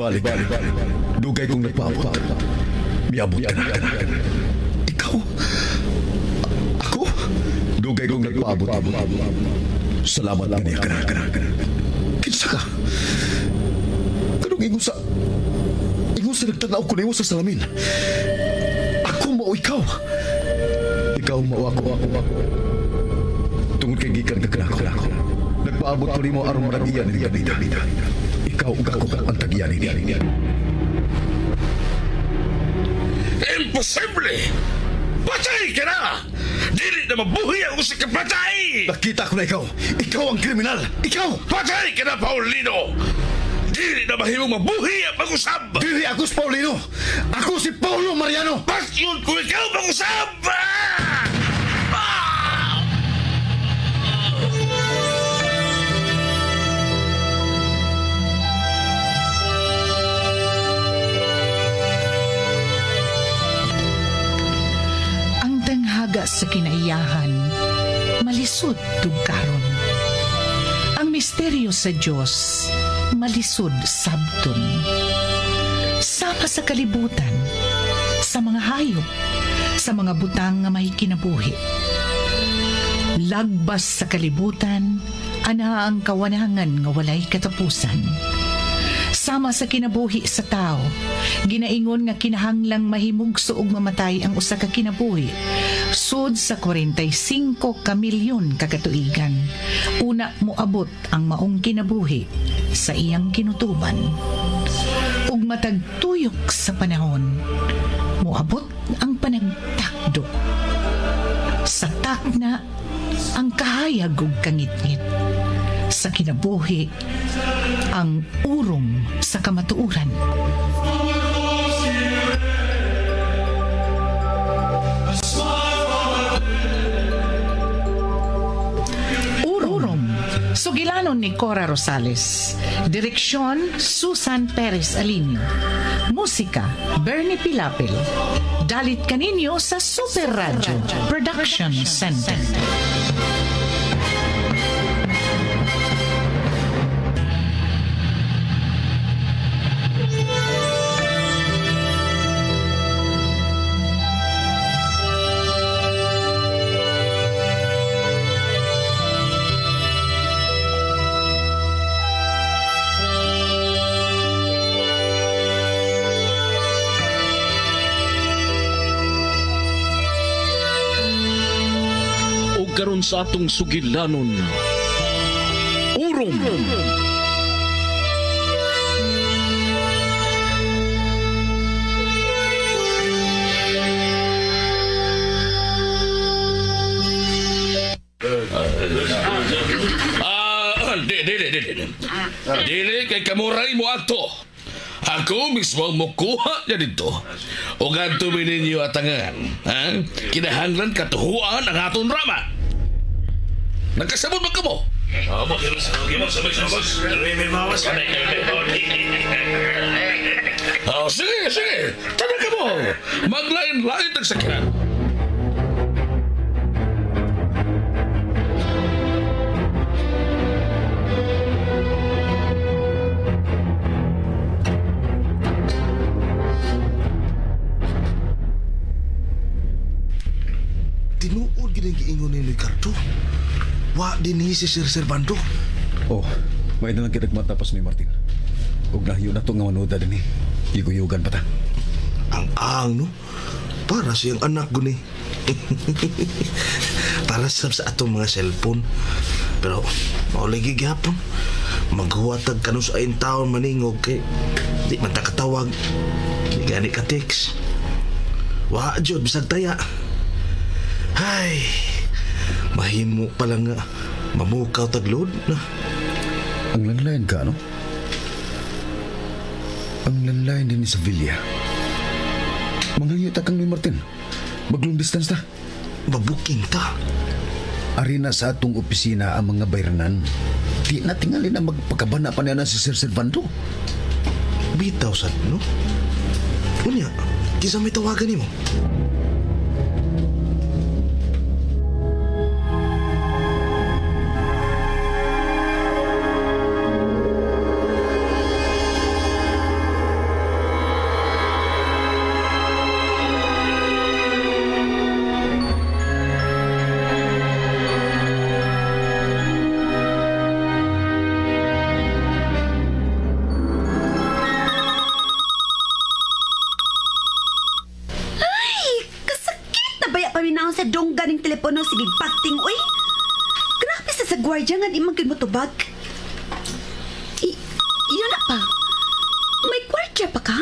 balik. Dugay kong nagpaabot. Miabot ka na. Ikaw? Ako? Dugay kong nagpaabot. Salamat kaniya ka. Kinsa ka? Kanong ingon sa nagtanaw ko na sa salamin. Ako mao ikaw. Ikaw mao ako. Tungod kay gikan ka kanako. Nagpaabot ko nimo aron maragiyan ni Kabida. Ikaw ug ako ang tagyan ni. Imposible! Patay ka na! Dili na mabuhi ang usa ka patay! Nakita ko na ikaw. Ikaw ang kriminal. Ikaw! Patay ka na, Paulino! Dili na mahimong mabuhi ang pag-usab! Dili ako si Paulino. Ako si Paulo Mariano. Pasyon ko ikaw pag-usab! Sa kinaiyahan, malisod tugkaron. Ang misteryo sa Diyos, malisod sabton. Sama sa kalibutan, sa mga hayop, sa mga butang nga may kinabuhi. Lagbas sa kalibutan, ana ang kawanangan nga walay katapusan. Sama sa kinabuhi sa tao, ginaingon nga kinahanglang mahimugso ug mamatay ang usa ka kinabuhi sud sa 45 ka milyon ka katuigan. Una moabot ang maong kinabuhi sa iyang kinutuban. Ug matag tuyok sa panahon, moabot ang panagtakdo. Sa takna ang kahayag ug kangitngit. Sa kinabuhi ang urong sa kamatuuran. Urong, sugilanon ni Cora Rosales. Direksyon, Susan Perez Alinio. Musika, Bernie Pilapil. Dalit kaninyo sa Super Radio Production Center. Karon sa atong sugilanon, urong. Dili kay kamuray mo ato. Ako mismo ang mukuha niya dito. O ganto ninyo atangan. Kinahanglan katuhuan ang aton drama. Nagkasabot ba ka mo? Sige. Tanda ka mo. Maglain-lain ang sakyan. Tinuod ginang giingon ni Ricardo. Wa din si Sir Servando. Oh, may nalang kinagmatapos ni Martin. Huwag na yun na ito nga manood din eh. Iguyugan pa ta. Ang no? Para siyang anak ko ni. Para sa atong mga cellphone. Pero, mauligi gyapon. Maghuwatag ka sa ayin taon maningog kay di man ta katawag. Di gani ka text. Wa, Jod, bisag taya. Ay, mahimo pala nga mamukaw taglod na. Ang lanlayan ka, ano? Ang lanlayan din ni Sevilla. Manghangita kang ni Martin. Mag-long distance ta. Mabuking ta. Ari na sa atong opisina ang mga bayranan. Di na tingali na magpagkabana pa niya na si Sir Servando. Bitaw sad, no? Unya, kisa may tawagan ni mo. gwardiya nga di magkid mo tubag. Yun na pa. May gwardiya pa ka?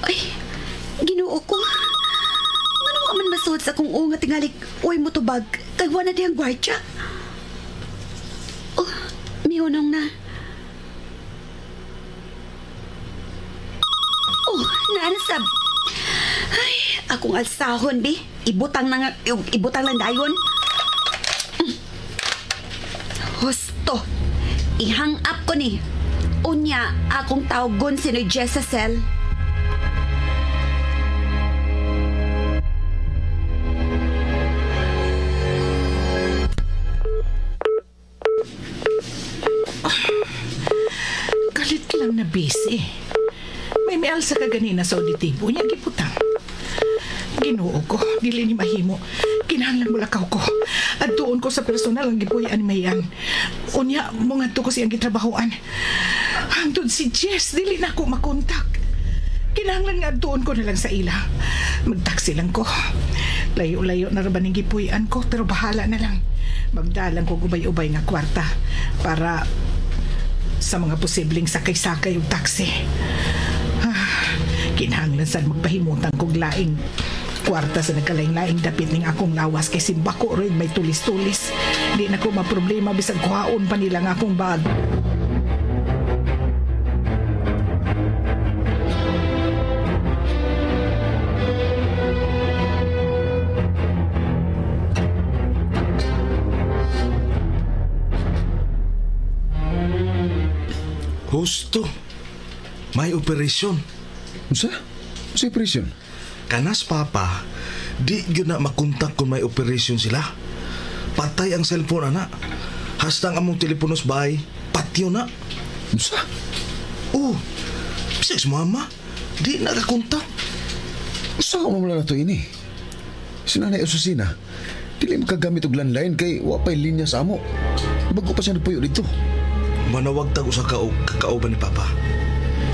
Ay, Ginoo ko. Ano nga man masud sa kung nga tingali uy mo tubag kay wala na diyang gwardiya? Oh, mihunong na. Oh, naanasab. Ay, akong alsahon, bi. Ibutang lang dayon. Husto. I-hang up ko ni. Unya, akong tawgon si Jessa Cell. Kalit lang na busy. May meal sa kaganina sa auditibo niya giputang. Ginoo ko, dili ni mahimo. Kinahanglan mo lakaw ko. At doon ko sa personal ang gipuyan ni Mayan. Unya, mungadto ko siyang gitrabahoan. Hangtod si Jess, dili na ako makontak. Kinahanglan nga doon ko na lang sa ila. Magtaksi lang ko. Layo-layo na raban ang gipuyan ko, pero bahala na lang. Magdalang ko ubay-ubay nga kwarta para sa mga posibleng sakay-sakay yung taksi. Kinahanglan saan magpahimutan kong laing kwarta sa nagkalaing-laing dapit ning akong lawas kay simbako rin may tulis-tulis. Di na ko maproblema bisag kuhaon pa nila nga akong bag. Husto. May operasyon. Unsa? Unsa operasyon? Kanas papa, di yun na makontak kung may operasyon sila. Patay ang cellphone ana. Hastang among teleponos bay, patyo na. Unsa? Oh, bisag sa mama, di nakakontak. Unsa ko mo na to ini? Sinanay osusina. Dili makagamit og landline kay wa pay linya sa amo. Bago pa siya nagpuyo dito. Manawag tag usa ka kakauban ni papa.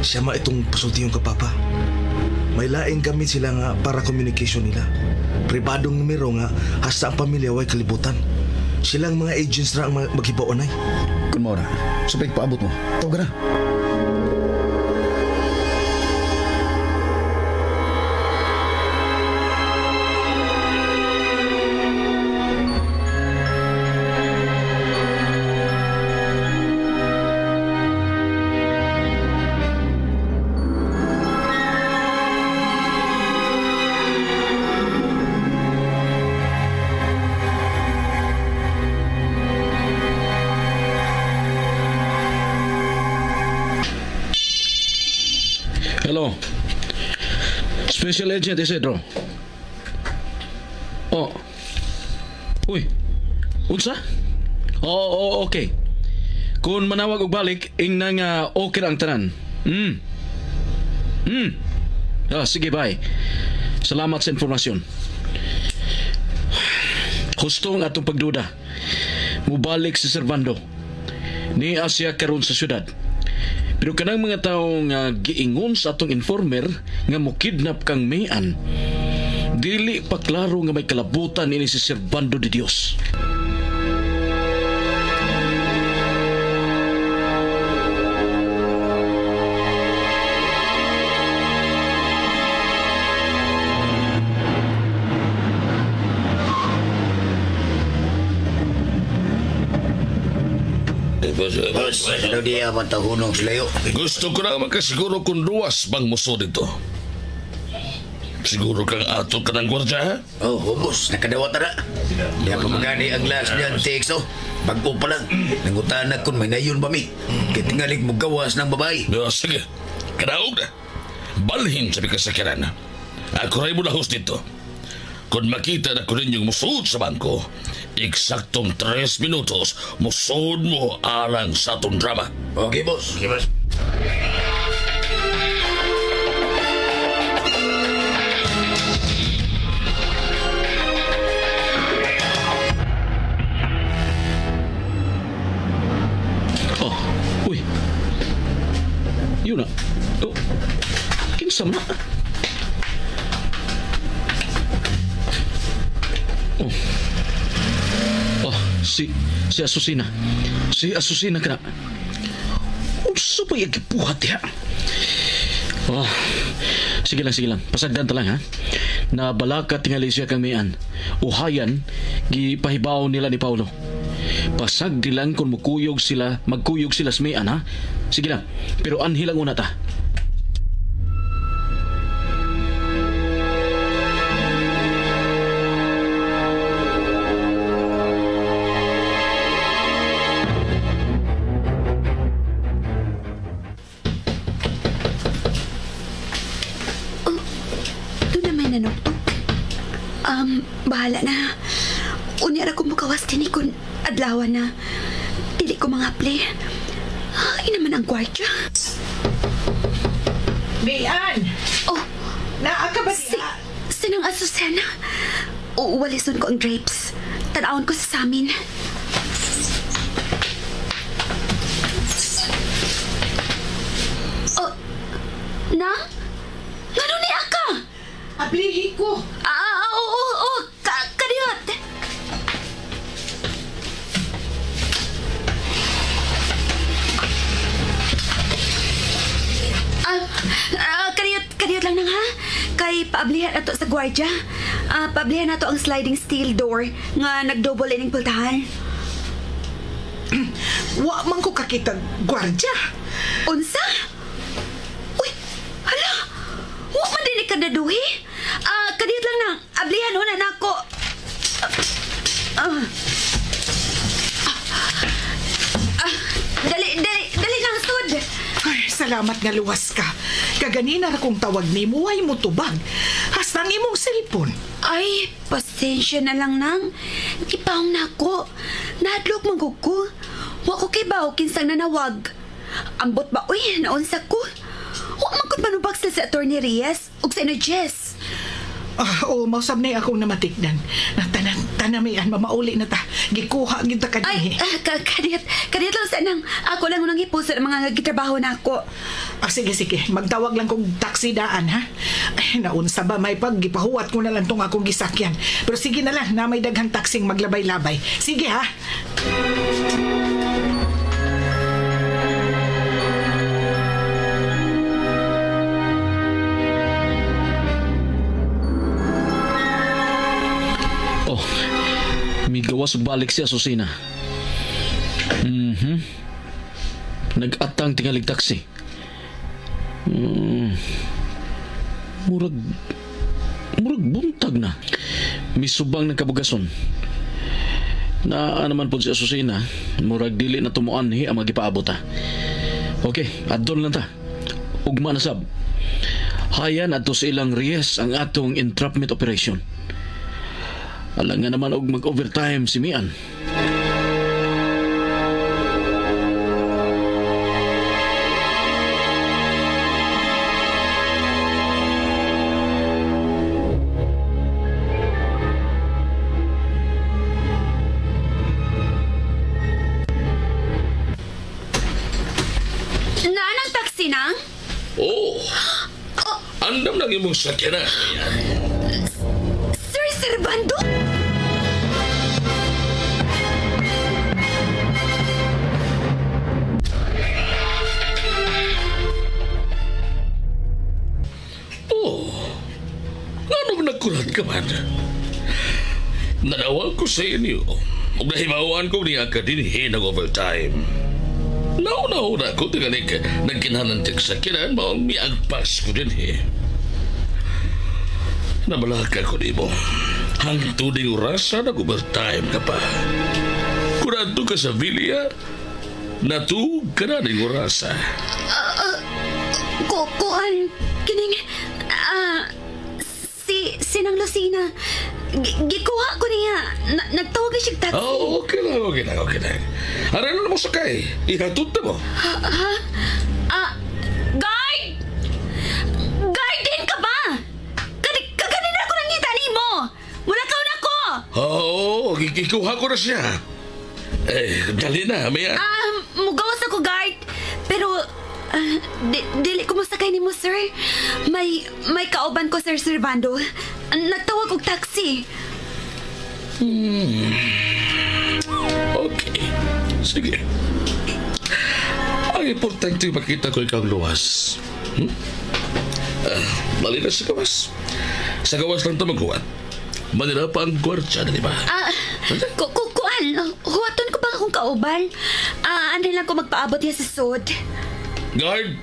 Siya ma itong pasultihon ka papa. May laing gamit sila nga para communication nila. Pribadong numero nga hasta ang pamilya way kalibutan. Silang mga agents ra ang maghibaonay. Kun mao na, sabay paabot mo. Tawag na. Hello. Special Agent Isidro. Oh. Uy. Unsa? Oo, okay. Kung manawag og balik, ingna nga okay ang tanan. Sige, bye. Salamat sa informasyon. Husto ang atong pagduda. Mubalik si Servando. Ni Asya karon sa syudad. Pero kanang mga tao nga giingon sa atong informer nga mukidnap kang Mayan, dili pa klaro nga may kalabutan ini si Servando de Dios. Boss, ano di aman tahunong sila yun? Gusto ko na makasiguro kung luwas bang muso dito. Siguro kang ato ka ng gwardya, ha? Oh, boss, nakadawat na. Di ako magani ang last niyan, Tex, oh. Bago pa lang, nangutanak kung may nayon ba mi. Kaya tingalig mo gawas ng babae. Sige, kadaog na. Balhin sa pikasakyanan. Ako rin mo na host dito. Kung makita na ko rin yung musod sa bangko, eksaktong 3 minutos, musod mo alang sa atong drama. Okay, boss. Okay, boss. Oh, uy. Yun na. Oh, kinsam na. Oh, Si Asusina. Si Asusina ka na. Unsa ba yung gibuhat ya? Oh, sige lang. Pasagdan ta lang ha. Nabalaka tingali siya kang mian. Uhayan, gipahibaw nila ni Paulo. Pasagdi lang kung magkuyog sila sa mian ha. Sige lang, pero anhi lang una ta. Bahala na. Unya ra ko mukawas din kun adlawan na. Dili ko mga play. Ay naman ang gwardya. Mian! Oh, Naa ka ba diha? sinang Azucena. Walisun ko ang drapes. Tanawon ko sa samin. Oh, Nang? Ngano ni Aka? Ablihi ko. Oo. Kadiyot. Kadiyot lang nang ha. Kay paablihan nato sa gwardya. Paablihan nato ang sliding steel door nga nagdouble ining pultahan. Wa man ko kakita gwardya. Unsa? Uy, hala. Wa man din ikadaduhi. Kadiyot lang nang. Ablihan una na ako. Dali nang sud. Ay, salamat nga luwas ka. Kaganina ra kong tawag ni mo ay mo tubag. Hasta ang imong cellphone. Ay, pasensya na lang nang. Ipahong na ako. Nahadlok manggog ko. Wa ko kay bawo kinsang nanawag. Ambot ba, uy, naunsa ko. Wa man ko manubag sa Attorney Reyes ug sa ino Jess. Oo, mausab na akong namatikdan. Tanamian, mamauli na ta. Gikuha, kita ka Ay, din. kadiyat lang sa nang. Ako lang unang ipuso ng mga gitrabaho na ako. Sige. Magtawag lang kong taxi daan, ha? Ay, naunsa ba may gipahuwat ko na lang tong akong gisakyan. Pero sige na lang, na may daghang taxing maglabay-labay. Sige, ha? Migawas balik si Asusina. Nag-atang tingalig taxi. Murag buntag na. Misubang ng kabugason. Na naman po si Asusina, murag dili na tumuanhi ang magipaabot ha. Okay, adton lang ta. Ugma na sab. Hayan ato sa ilang Reyes ang atong entrapment operation. Alam nga naman og mag-overtime si Mian. Nanang taxi nang? Oh, andam lang imong sakyanan. Sir Servando? Nagkulat ka man. Nanawag ko sa inyo. Huwag nahimawaan ko niya ka din nag-overtime. Nauna ko tingalig nagkinanantig sa kinan mo ang miagpas ko din Nabalaka ko di mo. Hanggang tuning orasa nag-overtime ka pa. Kurado ka sa Villa, natug ka na ng orasa. Kuan, kining, Sinang Lucina, gikuha ko niya. Nagtawag na siya taxi. Okay lang. Aray na mo sakay. Ihatod na mo. Guard! Guard din ka ba? Kaganina ako nangita ni mo. Mula ka na ko. Ikuha ko na siya. Dali na, Maya. Mugawas ako, guard. Pero, dili ko masakay ni mo, sir. May kauban ko, Sir Servando. Nagtawag og taxi. Okay. Sige. Ang importante makita ko ikaw luwas. Bali na sa gawas. Sa gawas lang ito maghuwat. Manila pa ang gwardya na, di ba? Kuan, huwaton ko ba akong kauban? Ano lang ko magpaabot niya sa sod. Guard!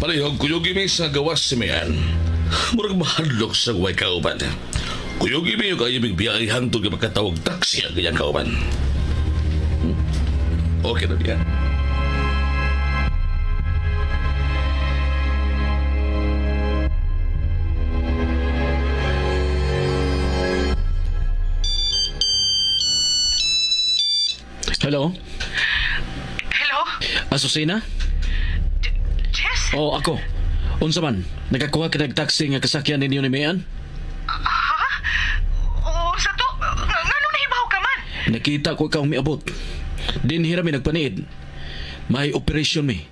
Palihog, kuyugi mi sa gawas si Mayan. Murag mahadlok sa guway kauban. Kuyugi mi yung kayo bigbiyahe hangtod ka magkatawag taksi ang ganyang kauban. Okay na yan. Hello? Hello? Asusina? Jess? O ako. Unsa man? Nakakuha ka nag-taxi nga kasakyan ninyo ni Mayan? Ha? O, sa to? Ngano nahibaw ka man? Nakita ko ikaw miabot. Dinhira mi nagpaniid. May operasyon mi.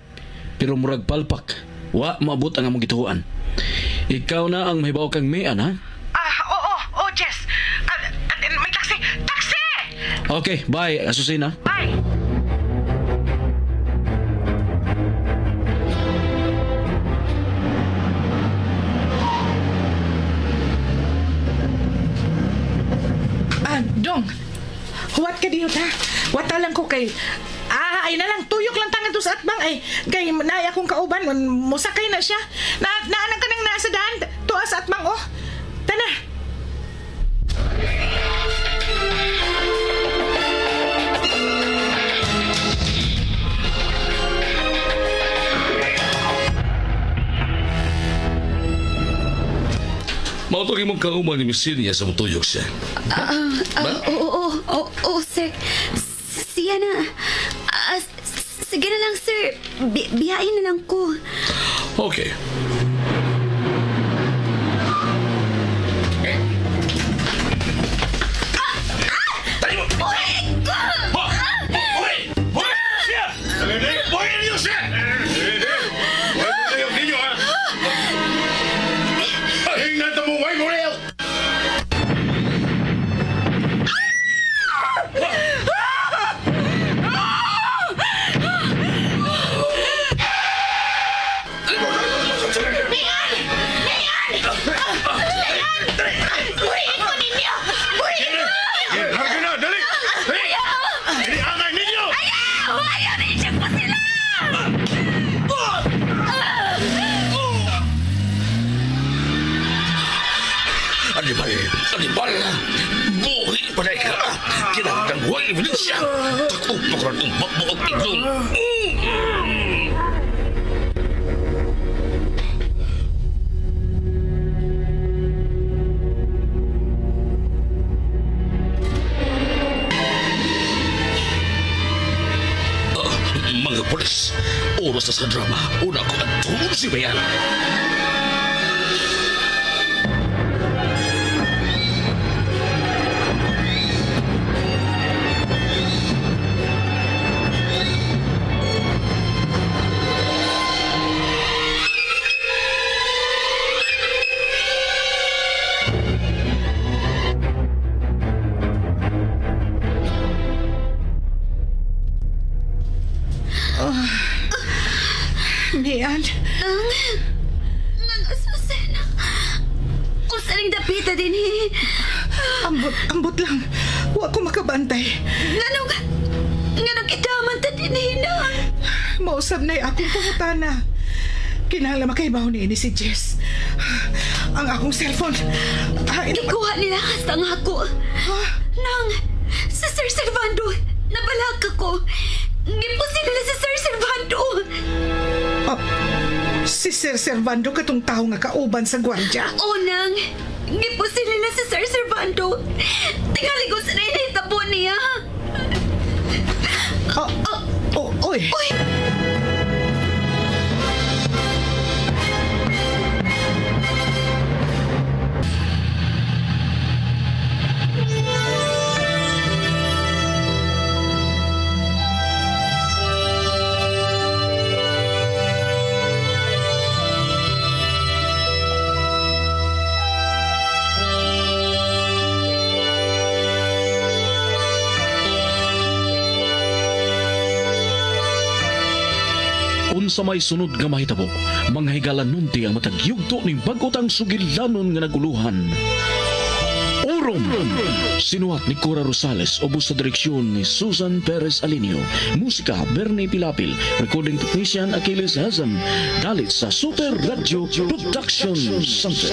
Pero murag palpak. Wa maabot ang among gituhuan. Ikaw na ang mahibaw kang Mayan, ha? Oo, Jess. May taxi! Taxi! Okay, bye, Asusina. Bye! Dong, huwat ka diyo ta. Wata lang ko kay... ay na lang, tuyok lang tangan to sa atbang ay kay naaya kong kauban, musakay na siya. Naanak ka nang nasa daan, tuwa sa atbang, oh. Tana. Mautog imong kauman ni Miss Silvia sa mutuyok siya. Oo, sir. Siya na. Sige na lang, sir. Biyain na lang ko. Okay. Anibal! Buhi pa na ika! Kinagdang huwag evidensya! Takupok rin ang magbuog iglong! Mga polis, oras na sa drama. Una ko ang tulong si Bayan. Nian. Nang asusena. Usaling dapita din eh. Ambot lang. Huwag ko makabantay. Nganong kidaman ta din eh na. Mausap na akong pangutana. Kinahanglan makaibaw ni si Jess. Ang akong cellphone. Ikuha nila hasta nga ako. Nang, si Sir Servando, nabalag ako. Gipusin nila si Sir Servando. Si Sir Servando katong tao nga kauban sa gwardya. Unang, gipusin nila si Sir Servando. Tingali ko sa nainitabo niya. Oy. sa may sunod nga mahitabo, mga higalan nunti ang matagyugto ning bagotang sugilanon nga naguluhan. Orong! Sinuwat ni Cora Rosales, ubos sa direksyon ni Susan Perez Alinio. Musika, Bernie Pilapil. Recording technician, Achilles Hazam. Dalit sa Super Radio Production Center.